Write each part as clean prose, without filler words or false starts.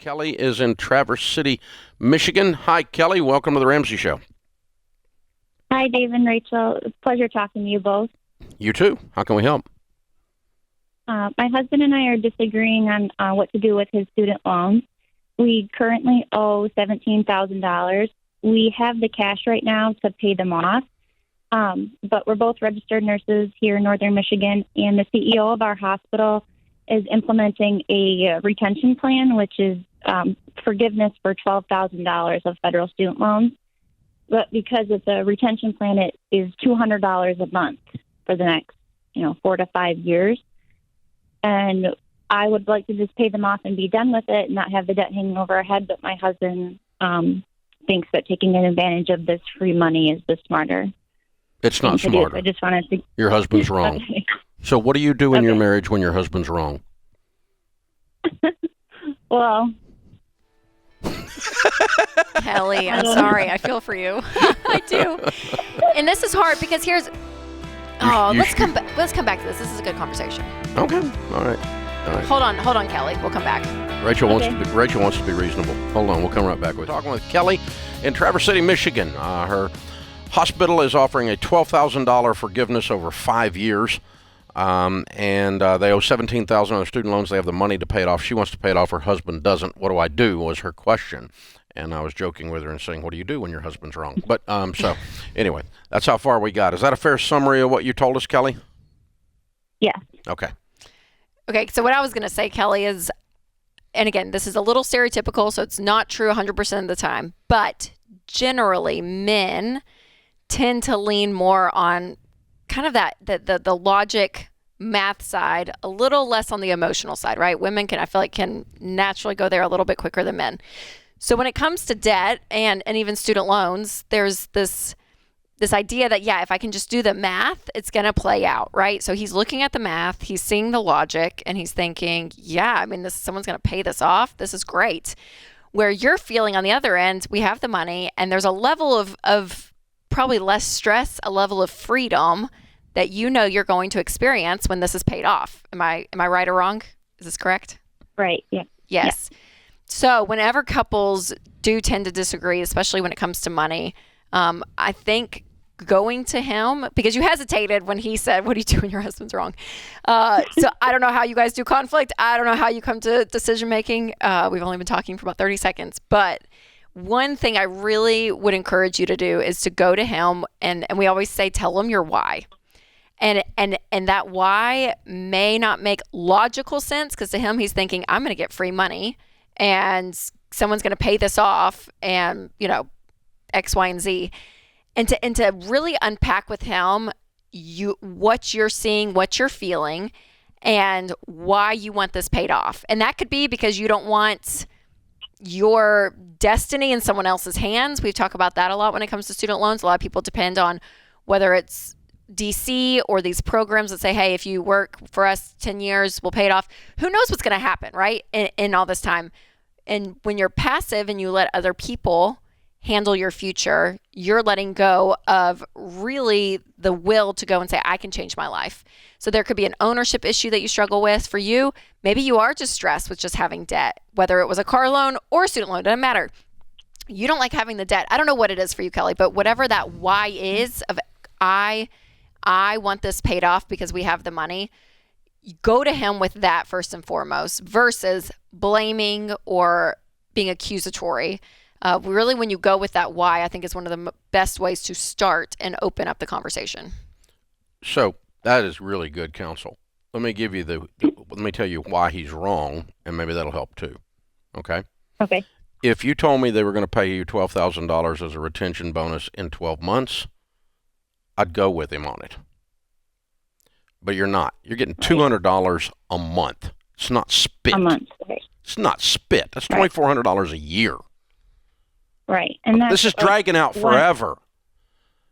Kelly is in Traverse City, Michigan. Hi, Kelly. Welcome to the Ramsey Show. Hi, Dave and Rachel. Pleasure talking to you both. You too. How can we help? My husband and I are disagreeing on what to do with his student loans. We currently owe $17,000. We have the cash right now to pay them off, but we're both registered nurses here in Northern Michigan, and the CEO of our hospital is implementing a retention plan, which is forgiveness for $12,000 of federal student loans. But because it's a retention plan, it is $200 a month for the next, 4 to 5 years. And I would like to just pay them off and be done with it and not have the debt hanging over our head. But my husband thinks that taking advantage of this free money is the smarter. It's not smarter. I just wanted to. Your husband's wrong. Okay. So what do you do in your marriage when your husband's wrong? Well, Kelly, I'm sorry. I feel for you. I do. And this is hard because let's come back to this. This is a good conversation. Okay. All right. Hold on, Kelly. We'll come back. Rachel wants to be reasonable. Hold on. We'll come right back. We're talking with Kelly in Traverse City, Michigan. Her hospital is offering a $12,000 forgiveness over 5 years. And they owe $17,000 on their student loans. They have the money to pay it off. She wants to pay it off. Her husband doesn't. What do I do? Was her question. And I was joking with her and saying, what do you do when your husband's wrong? But so anyway, that's how far we got. Is that a fair summary of what you told us, Kelly? yeah. Okay. Okay, so what I was going to say, Kelly, is, and again, this is a little stereotypical, so it's not true 100% of the time, but generally men tend to lean more on kind of the logic math side, a little less on the emotional side, right? Women can naturally go there a little bit quicker than men. So when it comes to debt and even student loans, there's this idea that, if I can just do the math, it's going to play out, right? So he's looking at the math, he's seeing the logic, and he's thinking, someone's going to pay this off. This is great. Where you're feeling on the other end, we have the money, and there's a level of probably less stress, a level of freedom that you're going to experience when this is paid off. Am I right or wrong? Is this correct? Right. Yeah. Yes. Yeah. So whenever couples do tend to disagree, especially when it comes to money, I think going to him, because you hesitated when he said, what do you do when your husband's wrong? So I don't know how you guys do conflict. I don't know how you come to decision making. We've only been talking for about 30 seconds, but one thing I really would encourage you to do is to go to him, and we always say, tell him your why. And that why may not make logical sense, because to him, he's thinking, I'm going to get free money and someone's going to pay this off and, X, Y, and Z. And to really unpack with him what you're seeing, what you're feeling, and why you want this paid off. And that could be because you don't want your destiny in someone else's hands. We talk about that a lot when it comes to student loans. A lot of people depend on whether it's DC or these programs that say, hey, if you work for us 10 years, we'll pay it off. Who knows what's going to happen, right? In all this time. And when you're passive and you let other people handle your future, you're letting go of really the will to go and say, I can change my life. So there could be an ownership issue that you struggle with. For you, maybe you are just stressed with just having debt, whether it was a car loan or a student loan, doesn't matter. You don't like having the debt. I don't know what it is for you, Kelly, but whatever that why is of I want this paid off because we have the money, go to him with that first and foremost versus blaming or being accusatory. Really, when you go with that why, I think is one of the best ways to start and open up the conversation. So that is really good counsel. Let me give you let me tell you why he's wrong, and maybe that'll help too. Okay? Okay. If you told me they were going to pay you $12,000 as a retention bonus in 12 months, I'd go with him on it. But you're not. You're getting $200 a month. It's not spit. A month. Right. It's not spit. That's $2,400 a year. Right. And this is dragging out forever.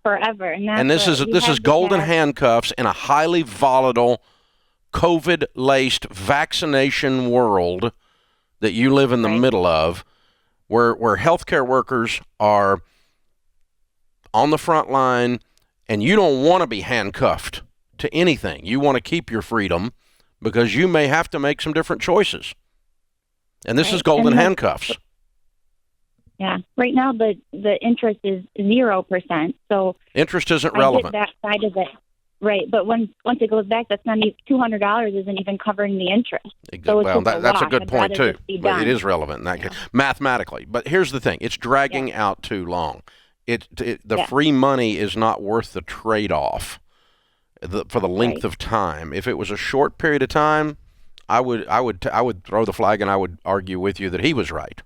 Forever. And this is golden handcuffs in a highly volatile, COVID-laced vaccination world that you live in the middle of, where healthcare workers are on the front line, and you don't want to be handcuffed to anything. You want to keep your freedom because you may have to make some different choices. And this Right. is golden And handcuffs. Yeah. Right now, the interest is 0%. So Interest isn't I relevant. get that side of it. Right. But once it goes back, that's not even $200 isn't even covering the interest. So it's Well, just that's a wash. good I'd point rather too. just be But it done. is relevant in that case, mathematically. But here's the thing: it's dragging out too long. The free money is not worth the trade-off for the length Right. of time. If it was a short period of time, I would throw the flag and I would argue with you that he was right.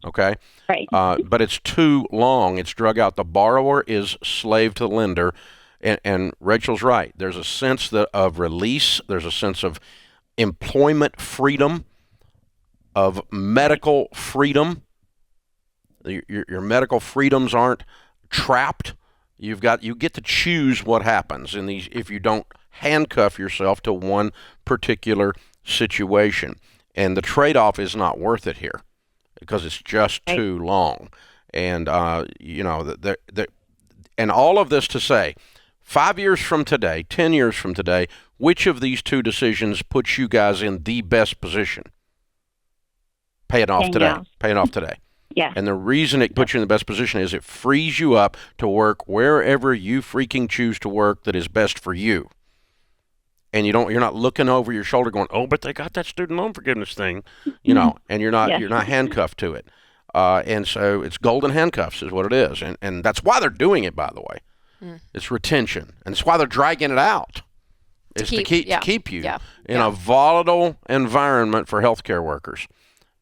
Okay. Right. But it's too long. It's drug out. The borrower is slave to the lender. And Rachel's right. There's a sense of release. There's a sense of employment freedom, of medical freedom. Your medical freedoms aren't trapped. You get to choose what happens in these if you don't handcuff yourself to one particular situation. And the trade-off is not worth it here because it's just too long. And and all of this to say, 5 years from today, 10 years from today, which of these two decisions puts you guys in the best position? Paying off today. Paying off today. Yeah. And the reason it puts you in the best position is it frees you up to work wherever you freaking choose to work that is best for you. And you're not looking over your shoulder going, oh, but they got that student loan forgiveness thing, and you're not handcuffed to it. And so it's golden handcuffs is what it is. And that's why they're doing it, by the way. It's retention. And it's why they're dragging it out. It's to keep you in a volatile environment for healthcare workers.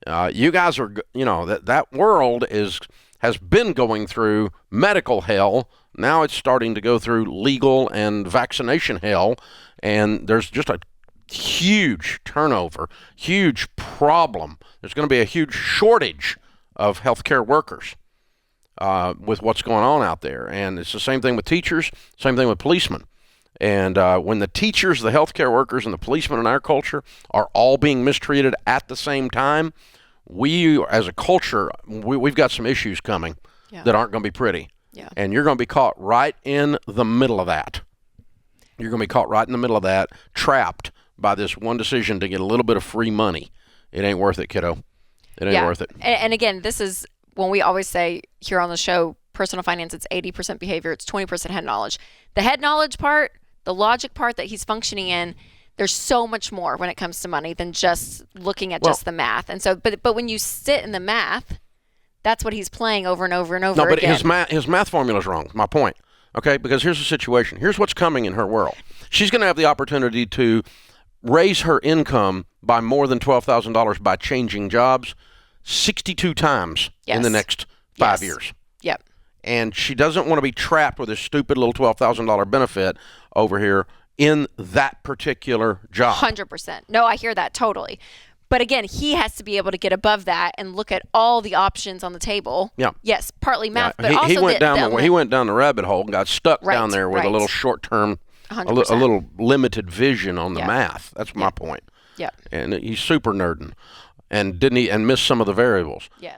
You guys are, that world has been going through medical hell. Now it's starting to go through legal and vaccination hell. And there's just a huge turnover, huge problem. There's going to be a huge shortage of healthcare workers with what's going on out there. And it's the same thing with teachers, same thing with policemen. And when the teachers, the healthcare workers, and the policemen in our culture are all being mistreated at the same time, we, as a culture, we've got some issues coming that aren't going to be pretty. Yeah. And you're going to be caught right in the middle of that. You're going to be caught right in the middle of that, trapped by this one decision to get a little bit of free money. It ain't worth it, kiddo. It ain't worth it. And again, this is when we always say here on the show, personal finance, it's 80% behavior, it's 20% head knowledge. The head knowledge part, the logic part that he's functioning in, there's so much more when it comes to money than just looking at just the math. And so, but when you sit in the math, that's what he's playing over and over and over again. No, but his math formula is wrong. My point. Okay, because here's the situation. Here's what's coming in her world. She's going to have the opportunity to raise her income by more than $12,000 by changing jobs 62 times in the next 5 years. Yep. And she doesn't want to be trapped with this stupid little $12,000 benefit over here in that particular job. 100%. No, I hear that totally. But again, he has to be able to get above that and look at all the options on the table. Yeah. Yes, partly math, but he also went down the rabbit hole and got stuck down there with a little short-term, a little limited vision on the math. That's my point. Yeah. And he's super nerding and missed some of the variables. Yes.